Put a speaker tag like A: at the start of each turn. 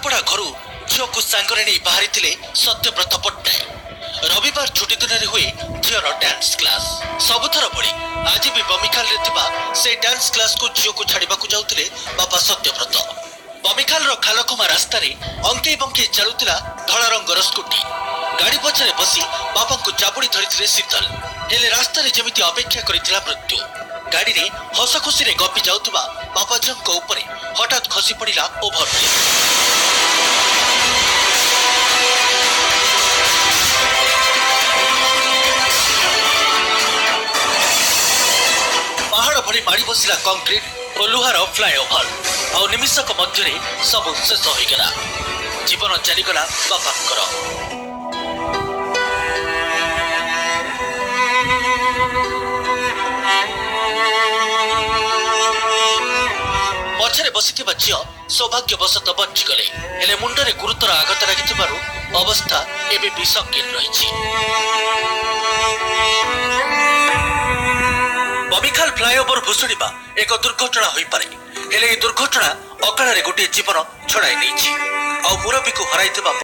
A: ପାଠପढ़ा घर झीक सांगरे नहीं बाहरी सत्यव्रत पट्टनायक। रविवार छुट्टी दिन में हुए झीर डांस क्लास। सबुथर भली आज भी बमिखाल से डांस क्लास को झील को छाड़ा जाऊे बापा सत्यव्रत। बमिखाल खालखमा रास्तार अंके बंके चलुला धला रंगर स्कूटी। गाड़ी पछरे बसी बापा को चापुड़ी धरी शीतल हेले रास्तार जमी अपेक्षा करथिला मृत्यु। गाड़ी रे हस खुशी रे गपी जाउतबा बापा जंक ऊपर हठात खसी पड़िला ओभरब्रिज। पहाड़ भरी माड़ी बसिला कंक्रीट और लुहार फ्लाईओवर आ निमिषक मध्य सब शेष होगला। जीवन चलीगला बापा। पछरे बसिथिबा झील सौभाग्यवशत बंचीगले हेले मुंडरे गुरुतर आघात लागिथिबारु अवस्था एबे भी संकीर्ण रहिछि। बमिखाल फ्लाईओवर भुशुड़िबा एक दुर्घटना होई पारे हेले ए दुर्घटना अकाଳରେ गोटे जीवन छड़ाई नेछि आ मुरबी को हराइथिबा